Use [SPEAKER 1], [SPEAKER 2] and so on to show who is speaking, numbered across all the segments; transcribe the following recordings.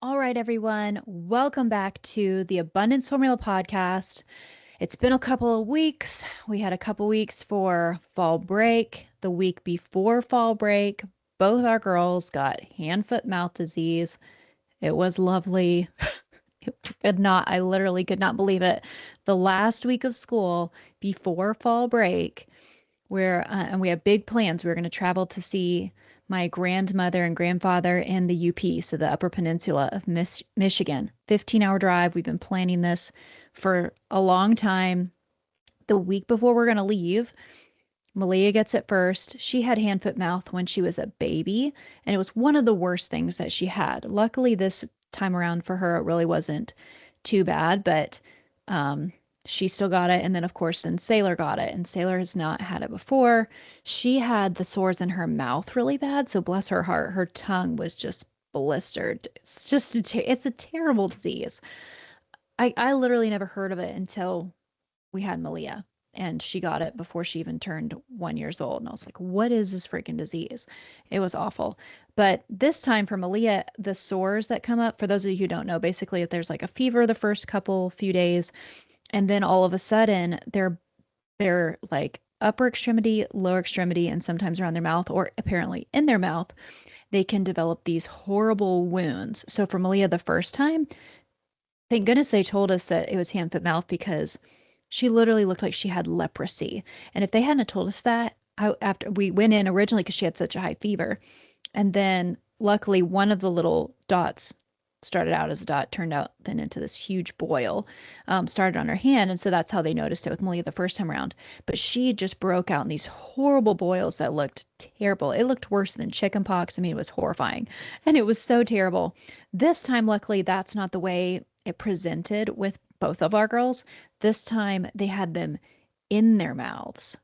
[SPEAKER 1] All right, everyone, welcome back to the Abundance Formula podcast. It's been a couple of weeks. We had a couple weeks for fall break. The week before fall break, both our girls got hand, foot, mouth disease. It was lovely. I literally could not believe it. The last week of school before fall break, and we have big plans. We're going to travel to see my grandmother and grandfather in the UP, so the Upper Peninsula of Michigan. 15-hour drive. We've been planning this for a long time. The week before we're going to leave, Malia gets it first. She had hand, foot, mouth when she was a baby, and it was one of the worst things that she had. Luckily, this time around for her, it really wasn't too bad, but she still got it. And then, of course, then Sailor got it. And Sailor has not had it before. She had the sores in her mouth really bad. So bless her heart, her tongue was just blistered. It's just, it's a terrible disease. I literally never heard of it until we had Malia. And she got it before she even turned 1 year old. And I was like, what is this freaking disease? It was awful. But this time for Malia, the sores that come up, for those of you who don't know, basically, if there's like a fever the first few days, and then all of a sudden they're like upper extremity, lower extremity, and sometimes around their mouth, or apparently in their mouth, they can develop these horrible wounds. So for Malia the first time, thank goodness they told us that it was hand, foot, mouth, because she literally looked like she had leprosy. And if they hadn't told us that, after we went in originally because she had such a high fever, and then luckily one of the little dots started out as a dot, turned out then into this huge boil, started on her hand. And so that's how they noticed it with Malia the first time around. But she just broke out in these horrible boils that looked terrible. It looked worse than chicken pox. I mean, it was horrifying. And it was so terrible. This time, luckily, that's not the way it presented with both of our girls. This time they had them in their mouths,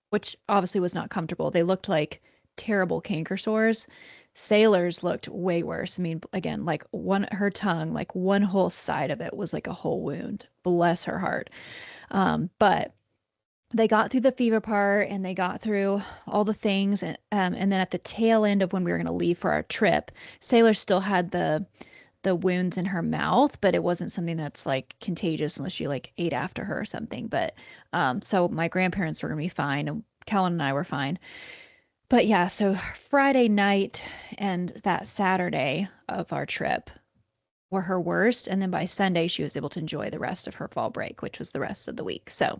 [SPEAKER 1] which obviously was not comfortable. They looked like terrible canker sores. Sailor's looked way worse. I mean, again, like her tongue, like one whole side of it was like a whole wound. Bless her heart. But they got through the fever part and they got through all the things. And then at the tail end of when we were going to leave for our trip, Sailor still had the wounds in her mouth, but it wasn't something that's like contagious unless she like ate after her or something. But so my grandparents were gonna be fine, and Kellen and I were fine. But yeah, so Friday night and that Saturday of our trip were her worst, and then by Sunday she was able to enjoy the rest of her fall break, which was the rest of the week. So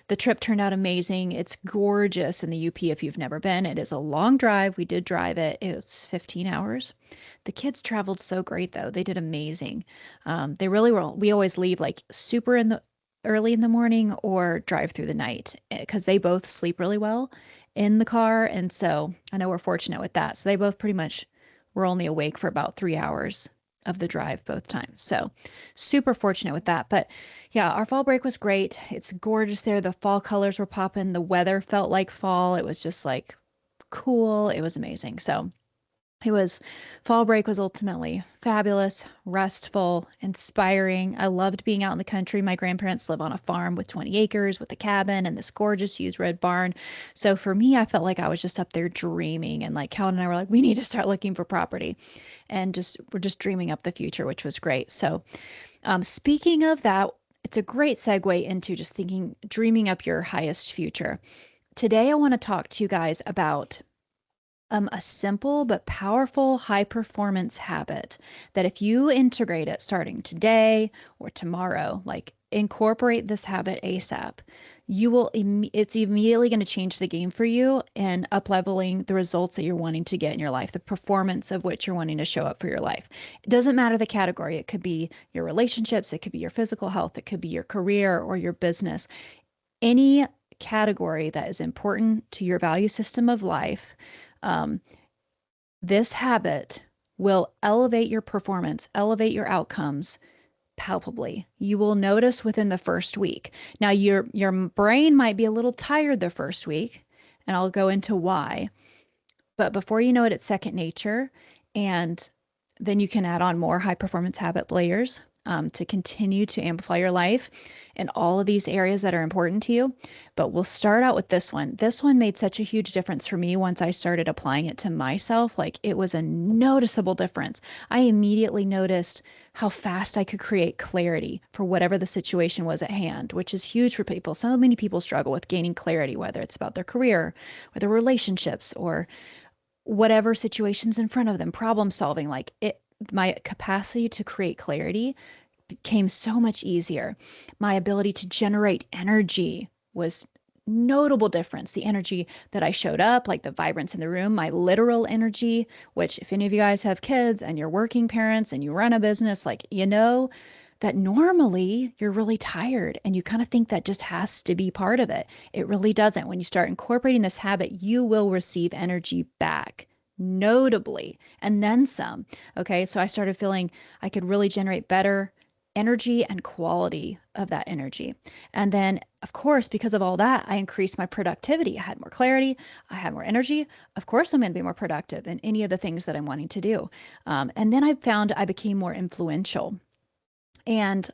[SPEAKER 1] the trip turned out amazing. It's gorgeous in the UP if you've never been. It is a long drive. We did drive it. It was 15 hours. The kids traveled so great though. They did amazing. They really were. We always leave like super early in the morning or drive through the night because they both sleep really well in the car. And so I know we're fortunate with that. So they both pretty much were only awake for about 3 hours of the drive both times. So super fortunate with that. But yeah, our fall break was great. It's gorgeous there. The fall colors were popping. The weather felt like fall. It was just like cool. It was amazing. So fall break was ultimately fabulous, restful, inspiring. I loved being out in the country. My grandparents live on a farm with 20 acres with a cabin and this gorgeous used red barn. So for me, I felt like I was just up there dreaming. And like Calvin and I were like, we need to start looking for property. And we're just dreaming up the future, which was great. So speaking of that, it's a great segue into just dreaming up your highest future. Today, I want to talk to you guys about a simple but powerful high performance habit that if you integrate it starting today or tomorrow, like incorporate this habit ASAP, it's immediately going to change the game for you and up leveling the results that you're wanting to get in your life, the performance of which you're wanting to show up for your life. It doesn't matter the category. It could be your relationships, it could be your physical health, it could be your career or your business. Any category that is important to your value system of life, this habit will elevate your performance, elevate your outcomes palpably. You will notice within the first week. Now, your brain might be a little tired the first week, and I'll go into why. But before you know it, it's second nature, and then you can add on more high performance habit layers to continue to amplify your life in all of these areas that are important to you. But we'll start out with this one. This one made such a huge difference for me once I started applying it to myself. Like, it was a noticeable difference. I immediately noticed how fast I could create clarity for whatever the situation was at hand, which is huge for people. So many people struggle with gaining clarity, whether it's about their career or their relationships or whatever situations in front of them, problem solving. Like, my capacity to create clarity became so much easier. My ability to generate energy was notable difference. The energy that I showed up, like the vibrance in the room, my literal energy, which if any of you guys have kids and you're working parents and you run a business, like, you know that normally you're really tired and you kind of think that just has to be part of it. It really doesn't. When you start incorporating this habit, you will receive energy back, notably, and then some. Okay, so I started feeling I could really generate better energy and quality of that energy. And then, of course, because of all that, I increased my productivity. I had more clarity. I had more energy. Of course, I'm going to be more productive in any of the things that I'm wanting to do. And then I found I became more influential. And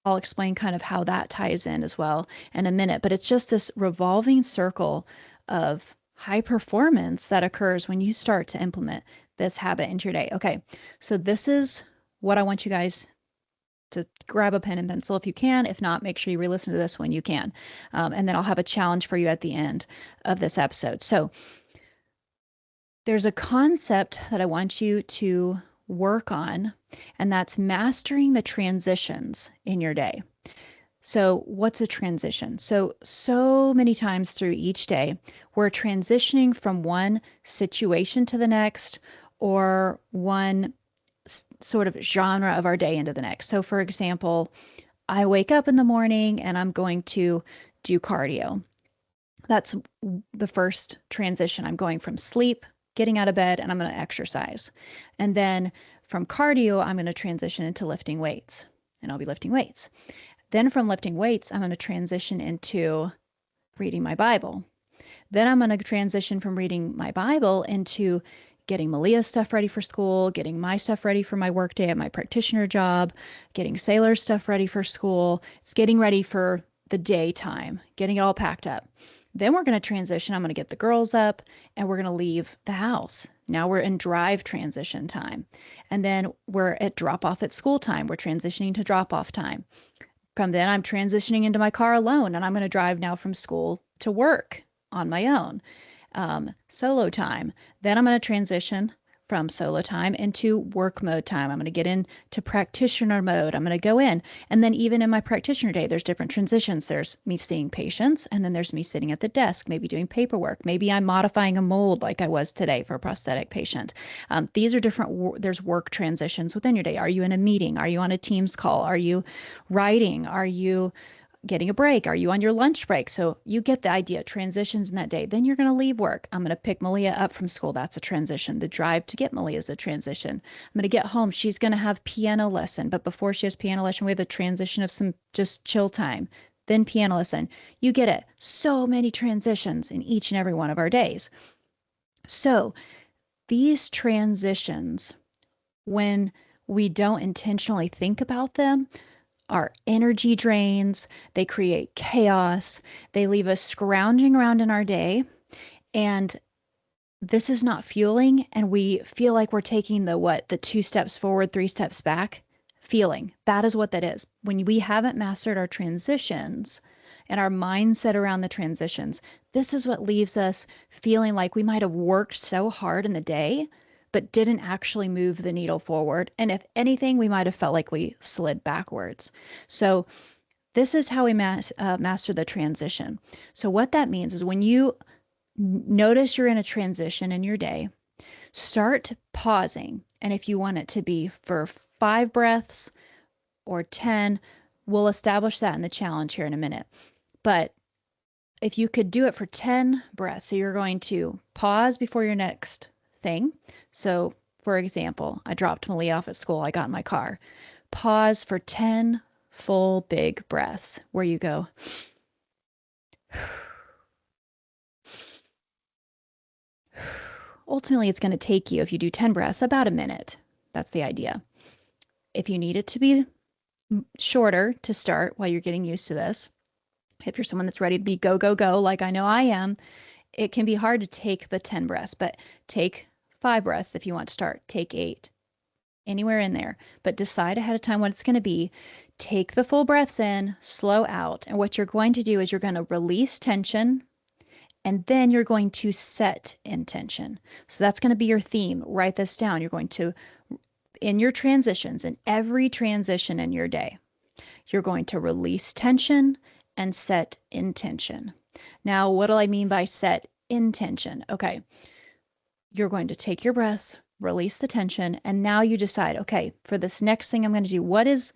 [SPEAKER 1] I'll explain kind of how that ties in as well in a minute. But it's just this revolving circle of high performance that occurs when you start to implement this habit into your day. Okay, so this is what I want you guys to grab a pen and pencil if you can. If not, make sure you re-listen to this when you can. And then I'll have a challenge for you at the end of this episode. So there's a concept that I want you to work on, and that's mastering the transitions in your day. So what's a transition? So many times through each day, we're transitioning from one situation to the next, or one sort of genre of our day into the next. So for example, I wake up in the morning and I'm going to do cardio. That's the first transition. I'm going from sleep, getting out of bed, and I'm going to exercise. And then from cardio, I'm going to transition into lifting weights, and I'll be lifting weights. Then from lifting weights, I'm going to transition into reading my Bible. Then I'm going to transition from reading my Bible into getting Malia's stuff ready for school, getting my stuff ready for my work day at my practitioner job, getting Sailor's stuff ready for school. It's getting ready for the daytime, getting it all packed up. Then we're going to transition. I'm going to get the girls up and we're going to leave the house. Now we're in drive transition time. And then we're at drop off at school time. We're transitioning to drop off time. From then I'm transitioning into my car alone, and I'm going to drive now from school to work on my own. Solo time. Then I'm going to transition from solo time into work mode time. I'm going to get into practitioner mode. I'm going to go in. And then even in my practitioner day, there's different transitions. There's me seeing patients, and then there's me sitting at the desk, maybe doing paperwork. Maybe I'm modifying a mold like I was today for a prosthetic patient. These are different, there's work transitions within your day. Are you in a meeting? Are you on a Teams call? Are you writing? Are you getting a break? Are you on your lunch break? So you get the idea, transitions in that day. Then you're going to leave work. I'm going to pick Malia up from school. That's a transition. The drive to get Malia is a transition. I'm going to get home. She's going to have piano lesson. But before she has piano lesson, we have the transition of some just chill time. Then piano lesson. You get it. So many transitions in each and every one of our days. So these transitions, when we don't intentionally think about them, are energy drains. They create chaos. They leave us scrounging around in our day. And this is not fueling. And we feel like we're taking the 2 steps forward, 3 steps back feeling. That is what that is. When we haven't mastered our transitions and our mindset around the transitions, this is what leaves us feeling like we might have worked so hard in the day, but didn't actually move the needle forward. And if anything, we might have felt like we slid backwards. So this is how we master the transition. So what that means is when you notice you're in a transition in your day, start pausing. And if you want it to be for 5 breaths or 10, we'll establish that in the challenge here in a minute. But if you could do it for 10 breaths, so you're going to pause before your next thing. So for example, I dropped Malia off at school. I got in my car. Pause for 10 full big breaths where you go. Ultimately, it's going to take you, if you do 10 breaths, about a minute. That's the idea. If you need it to be shorter to start while you're getting used to this. If you're someone that's ready to be go, go, go, like I know I am, it can be hard to take the 10 breaths, but take 5 breaths if you want to start. Take 8, anywhere in there, but decide ahead of time what it's going to be. Take the full breaths in, slow out. And what you're going to do is you're going to release tension and then you're going to set intention. So that's going to be your theme. Write this down. You're going to, in your transitions, in every transition in your day, you're going to release tension and set intention. Now, what do I mean by set intention? Okay, you're going to take your breaths, release the tension, and now you decide, okay, for this next thing I'm going to do, what is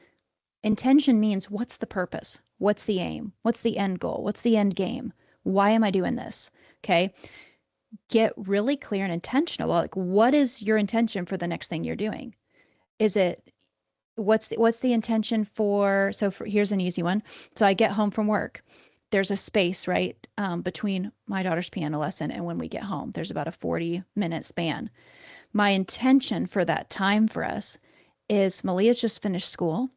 [SPEAKER 1] intention means what's the purpose? What's the aim? What's the end goal? What's the end game? Why am I doing this? Okay, get really clear and intentional. Like, what is your intention for the next thing you're doing? Is it what's the intention for? So here's an easy one. So I get home from work. There's a space, right, between my daughter's piano lesson and when we get home. There's about a 40-minute span. My intention for that time for us is Malia's just finished school.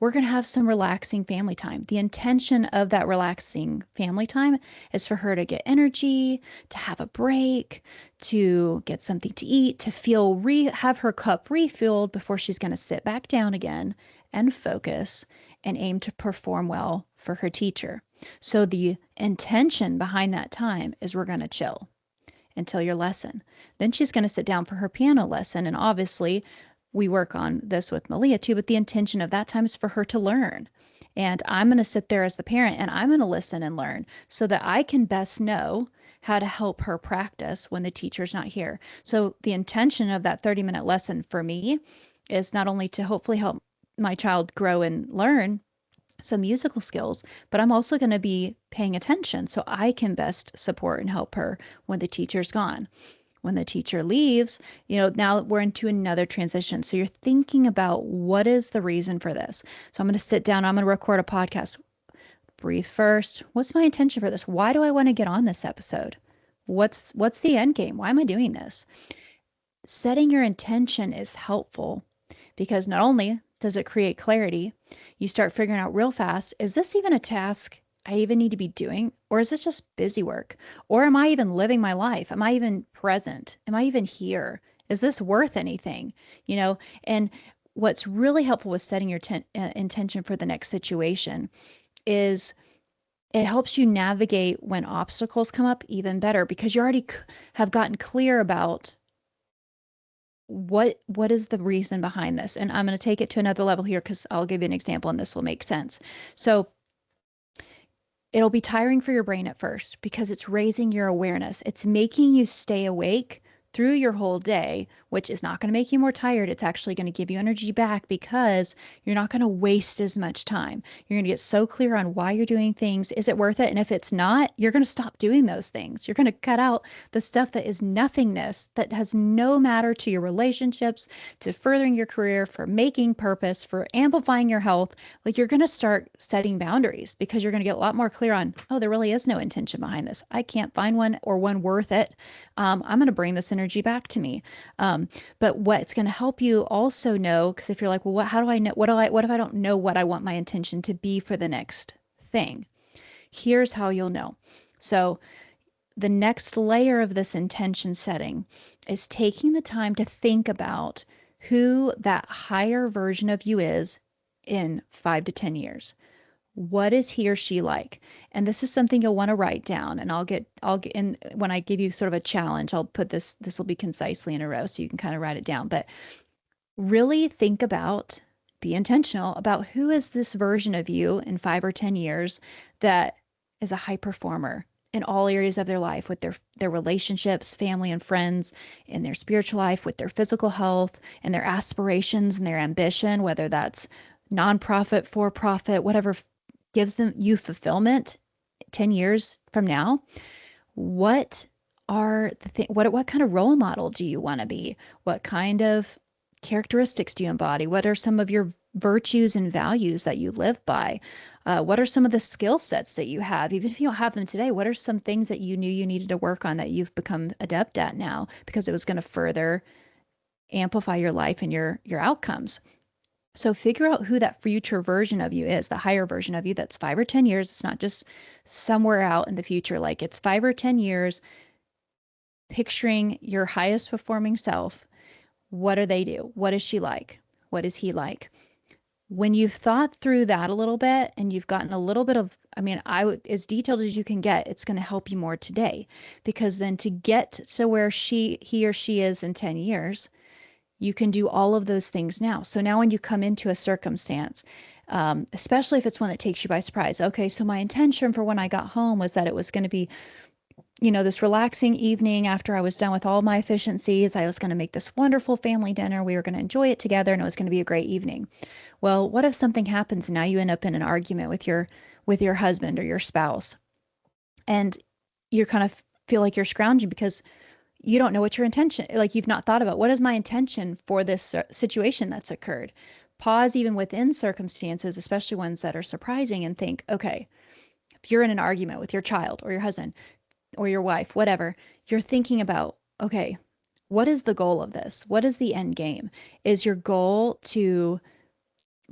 [SPEAKER 1] We're going to have some relaxing family time. The intention of that relaxing family time is for her to get energy, to have a break, to get something to eat, to have her cup refilled before she's going to sit back down again and focus and aim to perform well for her teacher. So the intention behind that time is we're going to chill until your lesson. Then she's going to sit down for her piano lesson. And obviously, we work on this with Malia too, but the intention of that time is for her to learn. And I'm going to sit there as the parent and I'm going to listen and learn so that I can best know how to help her practice when the teacher's not here. So the intention of that 30-minute lesson for me is not only to hopefully help my child grow and learn some musical skills, but I'm also going to be paying attention so I can best support and help her when the teacher's gone. When the teacher leaves, now we're into another transition. So you're thinking about what is the reason for this. So I'm going to sit down, I'm going to record a podcast. Breathe first. What's my intention for this? Why do I want to get on this episode? What's the end game? Why am I doing this? Setting your intention is helpful because not only does it create clarity, you start figuring out real fast, is this even a task I even need to be doing? Or is this just busy work? Or am I even living my life? Am I even present? Am I even here? Is this worth anything? And what's really helpful with setting your intention for the next situation is it helps you navigate when obstacles come up even better because you already have gotten clear about what is the reason behind this. And I'm going to take it to another level here because I'll give you an example and this will make sense. So it'll be tiring for your brain at first because it's raising your awareness. It's making you stay awake through your whole day, which is not going to make you more tired. It's actually going to give you energy back because you're not going to waste as much time. You're going to get so clear on why you're doing things. Is it worth it? And if it's not, you're going to stop doing those things. You're going to cut out the stuff that is nothingness, that has no matter to your relationships, to furthering your career, for making purpose, for amplifying your health. Like you're going to start setting boundaries because you're going to get a lot more clear on, oh, there really is no intention behind this. I can't find one or one worth it. I'm going to bring this energy back to me. But what's going to help you also know, because if you're like, well, how do I know? What if I don't know what I want my intention to be for the next thing? Here's how you'll know. So the next layer of this intention setting is taking the time to think about who that higher version of you is in 5 to 10 years. What is he or she like? And this is something you'll want to write down. And and when I give you sort of a challenge, I'll put this will be concisely in a row so you can kind of write it down. But really think about, be intentional about who is this version of you in 5 or 10 years that is a high performer in all areas of their life, with their relationships, family and friends, in their spiritual life, with their physical health and their aspirations and their ambition, whether that's nonprofit, for profit, whatever gives you fulfillment 10 years from now. What are what kind of role model do you want to be? What kind of characteristics do you embody? What are some of your virtues and values that you live by? What are some of the skill sets that you have? Even if you don't have them today, what are some things that you knew you needed to work on that you've become adept at now because it was going to further amplify your life and your outcomes? So figure out who that future version of you is, the higher version of you that's 5 or 10 years. It's not just somewhere out in the future. Like it's 5 or 10 years, picturing your highest performing self. What do they do? What is she like? What is he like? When you've thought through that a little bit and you've gotten a little bit of, I mean, I would, as detailed as you can get, it's going to help you more today, because then to get to where he or she is in 10 years, you can do all of those things now. So now when you come into a circumstance, especially if it's one that takes you by surprise, okay, so my intention for when I got home was that it was going to be, this relaxing evening after I was done with all my efficiencies. I was going to make this wonderful family dinner. We were going to enjoy it together and it was going to be a great evening. Well, what if something happens and now you end up in an argument with your husband or your spouse, and you kind of feel like you're scrounging because you don't know what your intention, like you've not thought about what is my intention for this situation that's occurred. Pause even within circumstances, especially ones that are surprising, and think, okay, if you're in an argument with your child or your husband or your wife, whatever, you're thinking about, okay, what is the goal of this? What is the end game? Is your goal to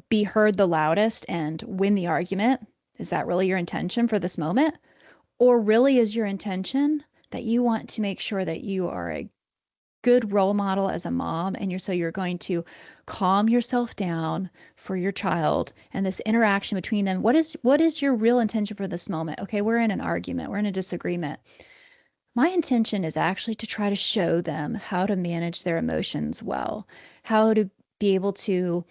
[SPEAKER 1] be heard the loudest and win the argument? Is that really your intention for this moment? Or really is your intention that you want to make sure that you are a good role model as a mom, and you're going to calm yourself down for your child and this interaction between them? What is your real intention for this moment? Okay, we're in an argument, we're in a disagreement. My intention is actually to try to show them how to manage their emotions well, how to be able to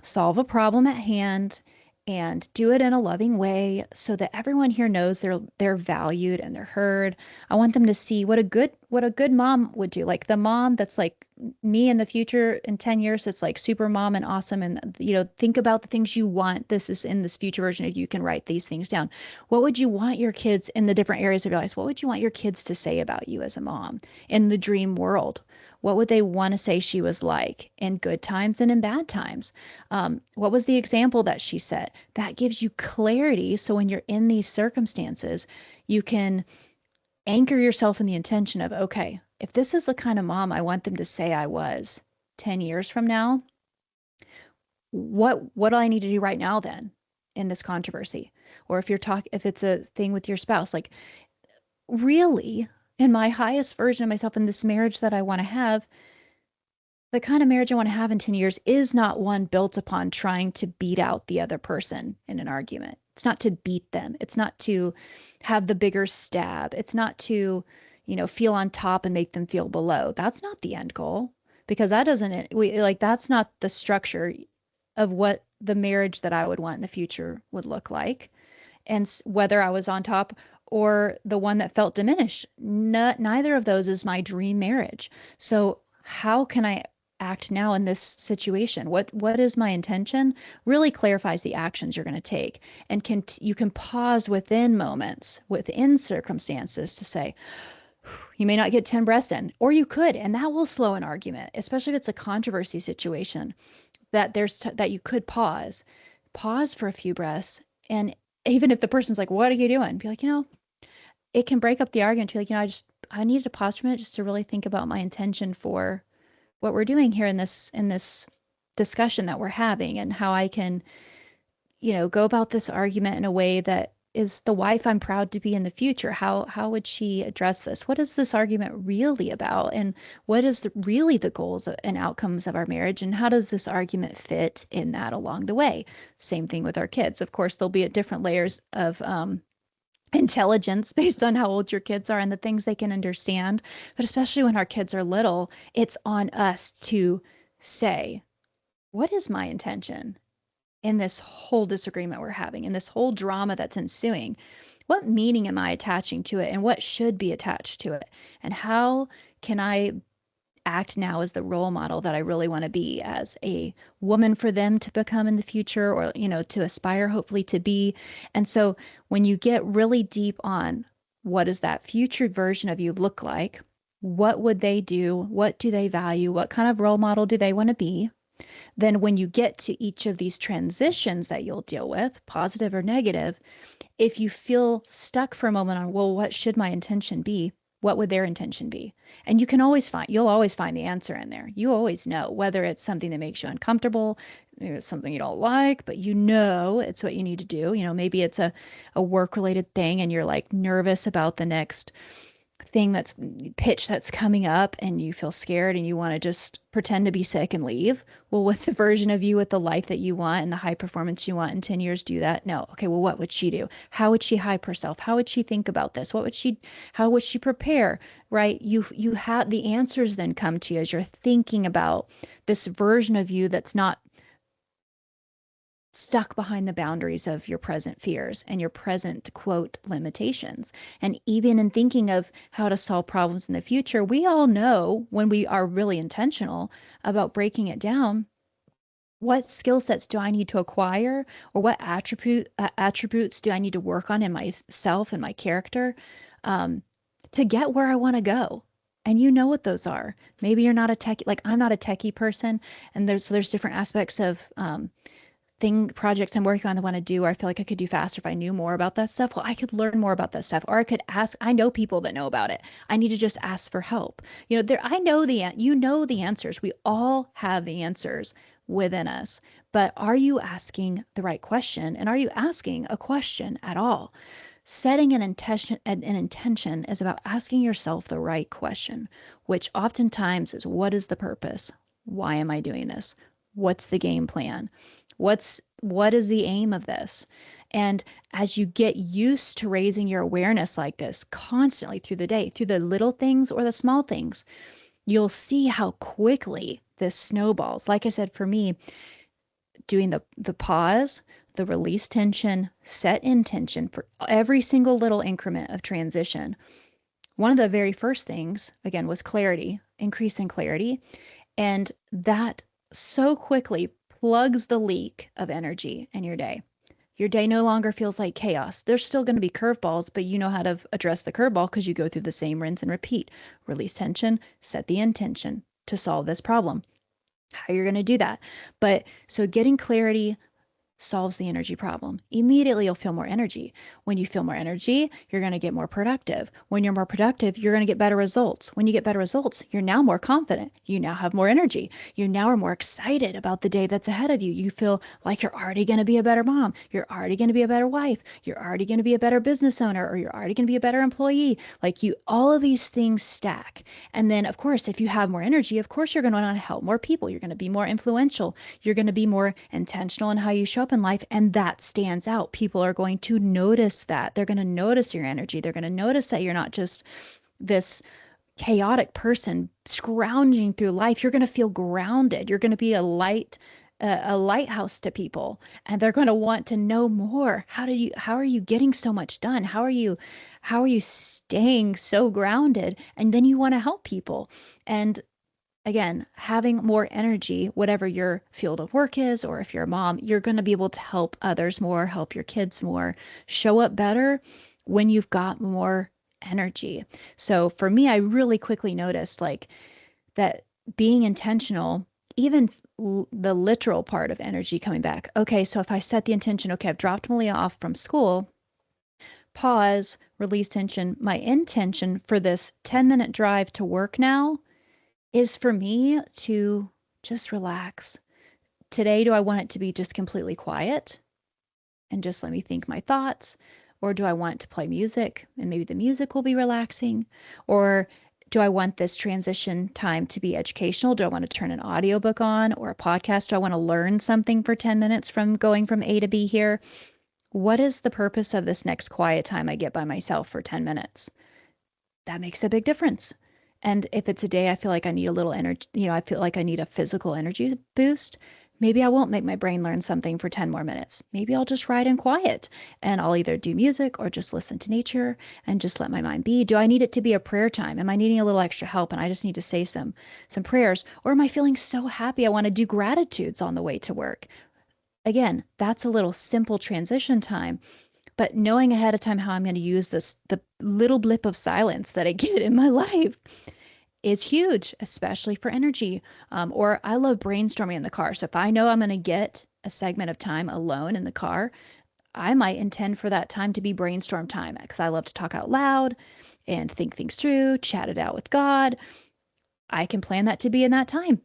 [SPEAKER 1] solve a problem at hand and do it in a loving way so that everyone here knows they're valued and they're heard. I want them to see what a good mom would do. Like the mom that's like me in the future in 10 years, it's like super mom and awesome. And think about the things you want. This is in this future version. If you can write these things down, what would you want your kids in the different areas of your lives? What would you want your kids to say about you as a mom in the dream world? What would they want to say she was like in good times and in bad times? What was the example that she set? That gives you clarity. So when you're in these circumstances, you can anchor yourself in the intention of, okay, if this is the kind of mom I want them to say I was 10 years from now, what do I need to do right now then in this controversy? Or if it's a thing with your spouse, like really, in my highest version of myself in this marriage that I want to have, the kind of marriage I want to have in 10 years is not one built upon trying to beat out the other person in an argument. It's not to beat them. It's not to have the bigger stab. It's not to, feel on top and make them feel below. That's not the end goal, because that's not the structure of what the marriage that I would want in the future would look like. And whether I was on top or the one that felt diminished, neither of those is my dream marriage. So how can I act now in this situation? What is my intention? Really clarifies the actions you're going to take, and you can pause within moments, within circumstances, to say, you may not get 10 breaths in, or you could, and that will slow an argument, especially if it's a controversy situation, that you could pause for a few breaths. And even if the person's like, what are you doing? Be like, it can break up the argument. Be like, I needed to pause for a minute just to really think about my intention for what we're doing here in this discussion that we're having, and how I can, go about this argument in a way that is the wife I'm proud to be in the future. How would she address this? What is this argument really about? And what is really the goals and outcomes of our marriage? And how does this argument fit in that along the way? Same thing with our kids. Of course, there'll be at different layers of intelligence based on how old your kids are and the things they can understand. But especially when our kids are little, it's on us to say, what is my intention in this whole disagreement we're having, in this whole drama that's ensuing? What meaning am I attaching to it, and what should be attached to it? And how can I act now as the role model that I really want to be as a woman for them to become in the future, or, to aspire hopefully to be. And so when you get really deep on what does that future version of you look like, what would they do? What do they value? What kind of role model do they want to be? Then when you get to each of these transitions that you'll deal with, positive or negative, if you feel stuck for a moment on, well, what should my intention be? What would their intention be? And you'll always find the answer in there. You always know whether it's something that makes you uncomfortable, something you don't like, but it's what you need to do. Maybe it's a work related thing and you're like nervous about the next thing that's coming up and you feel scared and you want to just pretend to be sick and leave. Well, with the version of you with the life that you want and the high performance you want in 10 years, do that? No. Okay, well, what would she do? How would she hype herself? How would she think about this? How would she prepare? Right? You have the answers then come to you as you're thinking about this version of you that's not stuck behind the boundaries of your present fears and your present quote limitations. And even in thinking of how to solve problems in the future, we all know when we are really intentional about breaking it down, what skill sets do I need to acquire, or what attributes do I need to work on in myself and my character to get where I want to go. And you know what those are. Maybe you're not a techie, like I'm not a techie person, and there's different aspects of projects I'm working on that I want to do, or I feel like I could do faster if I knew more about that stuff. Well, I could learn more about that stuff, or I could ask. I know people that know about it. I need to just ask for help. I know the answers. We all have the answers within us, but are you asking the right question? And are you asking a question at all? Setting an intention is about asking yourself the right question, which oftentimes is, what is the purpose? Why am I doing this? What's the game plan? What is the aim of this? And as you get used to raising your awareness like this constantly through the day, through the little things or the small things, you'll see how quickly this snowballs. Like I said, for me, doing the pause, the release tension, set intention for every single little increment of transition. One of the very first things, again, was clarity, increasing clarity. And that so quickly plugs the leak of energy in your day. Your day no longer feels like chaos. There's still going to be curveballs, but you know how to address the curveball because you go through the same rinse and repeat. Release tension, set the intention to solve this problem. How you're going to do that. But so getting clarity solves the energy problem. Immediately you'll feel more energy. When you feel more energy, you're going to get more productive. When you're more productive, you're going to get better results. When you get better results, you're now more confident. You now have more energy. You now are more excited about the day that's ahead of you. You feel like you're already going to be a better mom. You're already going to be a better wife. You're already going to be a better business owner, or you're already going to be a better employee. All of these things stack. And then of course, if you have more energy, of course, you're going to want to help more people. You're going to be more influential. You're going to be more intentional in how you show up in life, and that stands out. People are going to notice that. They're going to notice your energy. They're going to notice that you're not just this chaotic person scrounging through life. You're going to feel grounded. You're going to be a lighthouse to people, and they're going to want to know more. How are you getting so much done? How are you staying so grounded? And then you want to help people. And again, having more energy, whatever your field of work is, or if you're a mom, you're going to be able to help others more, help your kids more, show up better when you've got more energy. So for me, I really quickly noticed that being intentional, even the literal part of energy coming back. Okay, so if I set the intention, okay, I've dropped Malia off from school, pause, release tension. My intention for this 10-minute drive to work now is for me to just relax. Today, do I want it to be just completely quiet and just let me think my thoughts? Or do I want to play music and maybe the music will be relaxing? Or do I want this transition time to be educational? Do I want to turn an audiobook on or a podcast? Do I want to learn something for 10 minutes from going from A to B here? What is the purpose of this next quiet time I get by myself for 10 minutes? That makes a big difference. And if it's a day I feel like I need a little energy, I feel like I need a physical energy boost, maybe I won't make my brain learn something for 10 more minutes. Maybe I'll just ride in quiet and I'll either do music or just listen to nature and just let my mind be. Do I need it to be a prayer time? Am I needing a little extra help and I just need to say some prayers? Or am I feeling so happy I want to do gratitudes on the way to work? Again, that's a little simple transition time. But knowing ahead of time how I'm going to use the little blip of silence that I get in my life is huge, especially for energy. Or I love brainstorming in the car. So if I know I'm going to get a segment of time alone in the car, I might intend for that time to be brainstorm time because I love to talk out loud. and think things through, chat it out with God, I can plan that to be in that time.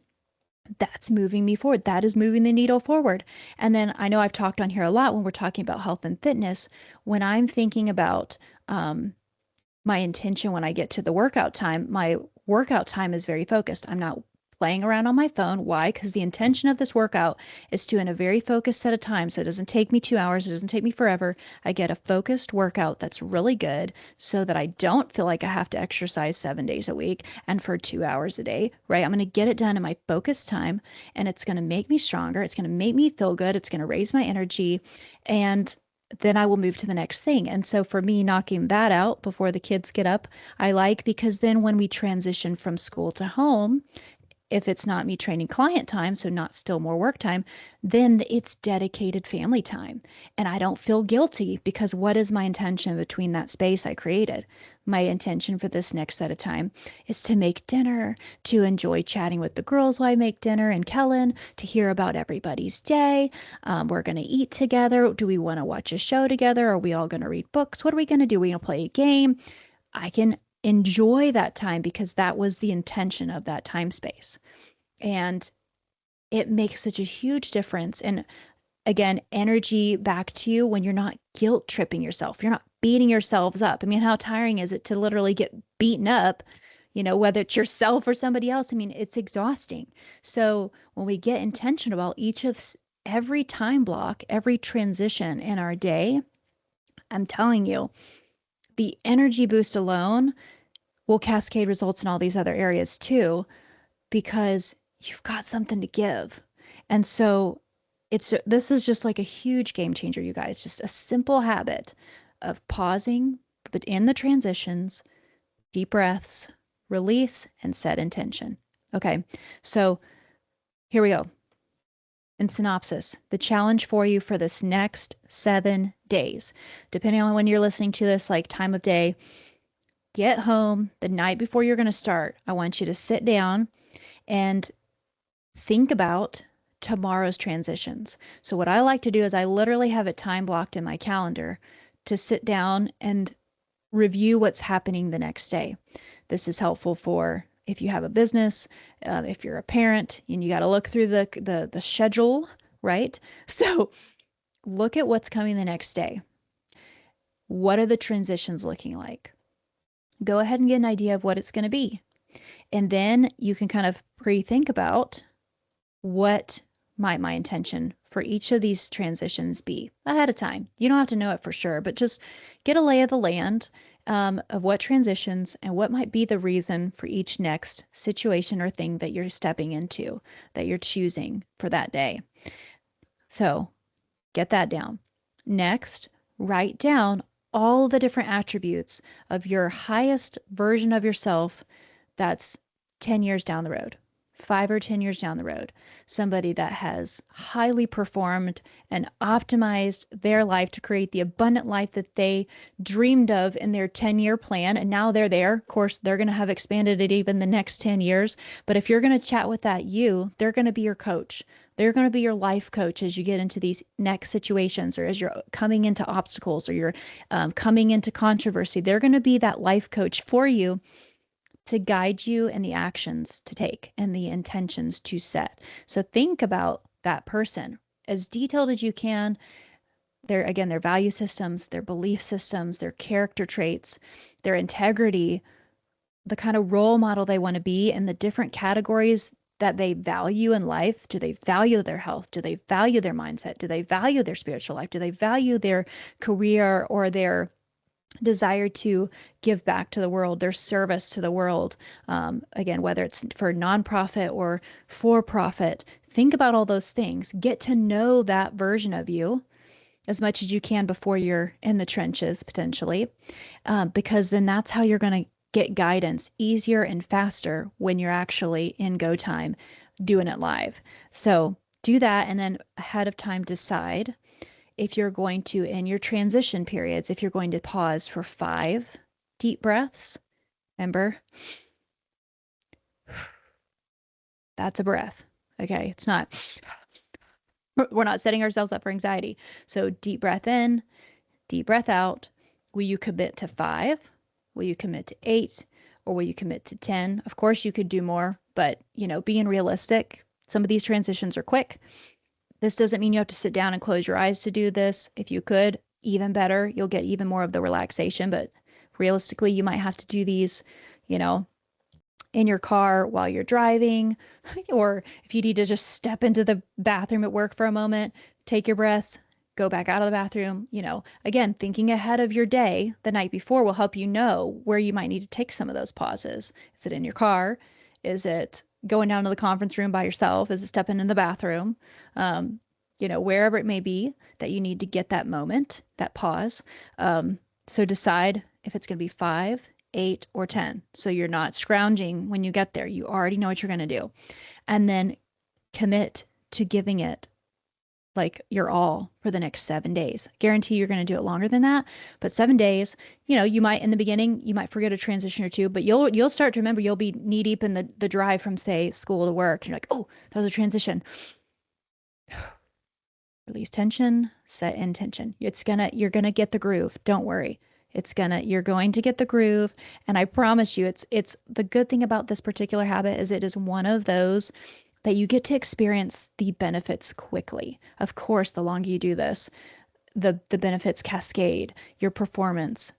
[SPEAKER 1] That's moving me forward. That is moving the needle forward. And then I know I've talked on here a lot when we're talking about health and fitness. When I'm thinking about my intention when I get to the workout time, my workout time is very focused. I'm not playing around on my phone. Why? Because the intention of this workout is to in a very focused set of time. So it doesn't take me 2 hours. It doesn't take me forever. I get a focused workout that's really good so that I don't feel like I have to exercise 7 days a week and for 2 hours a day, right? I'm going to get it done in my focused time and it's going to make me stronger. It's going to make me feel good. It's going to raise my energy. And then I will move to the next thing. And so for me, knocking that out before the kids get up, I like because then when we transition from school to home, if it's not me training client time, so not still more work time, then it's dedicated family time. And I don't feel guilty because what is my intention between that space I created? My intention for this next set of time is to make dinner, to enjoy chatting with the girls while I make dinner and Kellen, to hear about everybody's day. We're going to eat together. Do we want to watch a show together? Are we all going to read books? What are we going to do? We're going to play a game. I can enjoy that time because that was the intention of that time space. And it makes such a huge difference. And again, energy back to you when you're not guilt tripping yourself. You're not beating yourselves up. I mean, how tiring is it to literally get beaten up, whether it's yourself or somebody else? I mean, it's exhausting. So when we get intentional about every time block, every transition in our day, I'm telling you, the energy boost alone will cascade results in all these other areas too, because you've got something to give. And so this is just like a huge game changer, you guys. Just a simple habit of pausing, but in the transitions, deep breaths, release, and set intention. Okay, so here we go. In synopsis, the challenge for you for this next 7 days, depending on when you're listening to this, like time of day, get home the night before you're going to start. I want you to sit down and think about tomorrow's transitions. So what I like to do is I literally have it time blocked in my calendar to sit down and review what's happening the next day. This is helpful for if you have a business, if you're a parent, and you got to look through the schedule, right? So look at what's coming the next day. What are the transitions looking like? Go ahead and get an idea of what it's going to be. And then you can kind of pre-think about what might my intention for each of these transitions be ahead of time. You don't have to know it for sure, but just get a lay of the land of what transitions and what might be the reason for each next situation or thing that you're stepping into, that you're choosing for that day. So get that down. Next, write down all the different attributes of your highest version of yourself that's 10 years down the road, 5 or 10 years down the road. Somebody that has highly performed and optimized their life to create the abundant life that they dreamed of in their 10-year plan. And now they're there. Of course, they're going to have expanded it even the next 10 years. But if you're going to chat with that they're going to be your coach. They're going to be your life coach as you get into these next situations or as you're coming into obstacles or you're coming into controversy. They're going to be that life coach for you to guide you in the actions to take and the intentions to set. So think about that person as detailed as you can. Their value systems, their belief systems, their character traits, their integrity, the kind of role model they want to be, and the different categories that they value in life. Do they value their health? Do they value their mindset? Do they value their spiritual life? Do they value their career or their desire to give back to the world, their service to the world? Again, whether it's for nonprofit or for profit, think about all those things. Get to know that version of you as much as you can before you're in the trenches, potentially, because then that's how you're going to get guidance easier and faster when you're actually in go time doing it live. So do that, and then ahead of time decide if you're going to, in your transition periods, if you're going to pause for 5 deep breaths. Remember, that's a breath. Okay, it's not, we're not setting ourselves up for anxiety. So deep breath in, deep breath out. Will you commit to 5 Will you commit to 8? Or will you commit to 10? Of course, you could do more, but being realistic, some of these transitions are quick. This doesn't mean you have to sit down and close your eyes to do this. If you could, even better, you'll get even more of the relaxation. But realistically, you might have to do these, you know, in your car while you're driving, or if you need to just step into the bathroom at work for a moment, take your breaths, go back out of the bathroom. Again, thinking ahead of your day the night before will help you know where you might need to take some of those pauses. Is it in your car? Is it going down to the conference room by yourself? Is it stepping in the bathroom? Wherever it may be that you need to get that moment, that pause. So decide if it's going to be 5, 8, or 10. So you're not scrounging when you get there. You already know what you're going to do. And then commit to giving it like your all for the next 7 days. Guarantee you're going to do it longer than that, but 7 days, you might in the beginning, you might forget a transition or two, but you'll start to remember. You'll be knee deep in the drive from, say, school to work. You're like, oh, that was a transition. Release tension, set intention. You're gonna get the groove. Don't worry. You're going to get the groove. And I promise you, it's the good thing about this particular habit is it is one of those that you get to experience the benefits quickly. Of course, the longer you do this, the benefits cascade. Your performance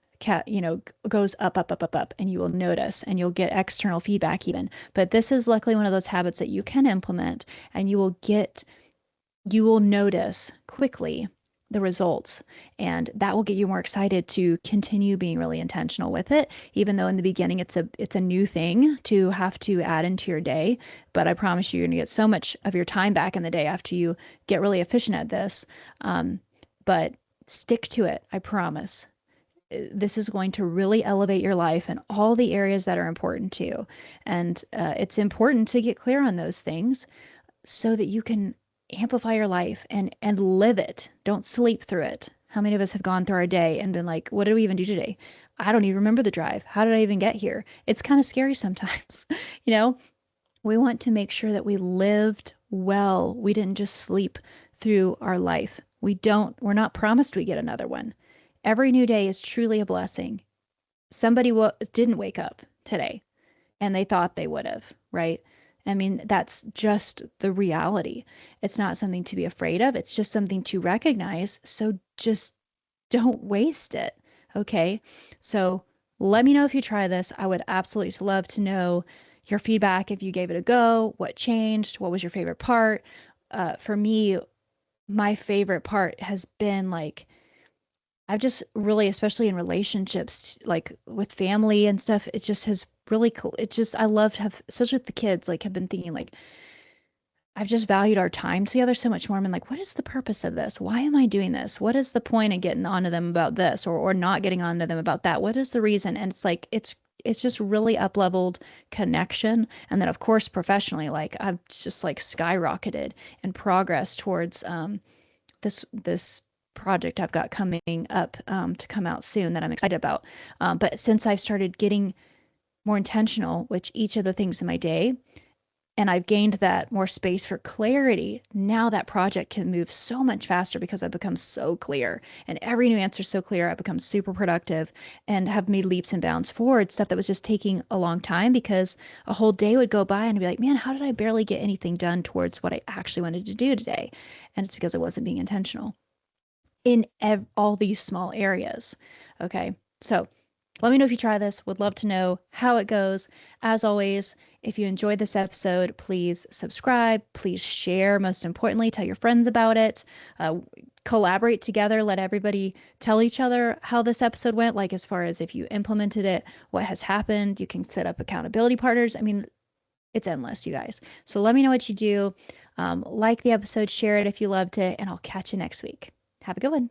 [SPEAKER 1] goes up, up, up, up, up, and you will notice, and you'll get external feedback even. But this is luckily one of those habits that you can implement, and you will notice quickly the results, and that will get you more excited to continue being really intentional with it, even though in the beginning it's a new thing to have to add into your day. But I promise you're going to get so much of your time back in the day after you get really efficient at this. But stick to it. I promise. This is going to really elevate your life in all the areas that are important to you. And it's important to get clear on those things so that you can amplify your life and live it. Don't sleep through it. How many of us have gone through our day and been like, what did we even do today? I don't even remember the drive. How did I even get here? It's kind of scary sometimes. We want to make sure that we lived well. We didn't just sleep through our life. We're not promised we get another one. Every new day is truly a blessing. Somebody didn't wake up today and they thought they would have, right? I mean, that's just the reality. It's not something to be afraid of. It's just something to recognize. So just don't waste it. Okay. So let me know if you try this. I would absolutely love to know your feedback. If you gave it a go, what changed? What was your favorite part? For me, my favorite part has been like, I've just really, especially in relationships, like with family and stuff, it just has really cool. I love to have, especially with the kids, like have been thinking like, I've just valued our time together so much more. I'm like, what is the purpose of this? Why am I doing this? What is the point of getting onto them about this or not getting onto them about that? What is the reason? And it's like, it's just really up-leveled connection. And then of course, professionally, like I've just like skyrocketed in progress towards this project I've got coming up to come out soon that I'm excited about. But since I've started getting more intentional with each of the things in my day, and I've gained that more space for clarity, now that project can move so much faster because I've become so clear. And every new answer is so clear. I've become super productive and have made leaps and bounds forward, stuff that was just taking a long time because a whole day would go by and I'd be like, man, how did I barely get anything done towards what I actually wanted to do today? And it's because I wasn't being intentional in all these small areas. Okay. So let me know if you try this. Would love to know how it goes. As always, if you enjoyed this episode, please subscribe. Please share. Most importantly, tell your friends about it. Collaborate together. Let everybody tell each other how this episode went. Like as far as if you implemented it, what has happened. You can set up accountability partners. I mean, it's endless, you guys. So let me know what you do. Like the episode, share it if you loved it, and I'll catch you next week. Have a good one.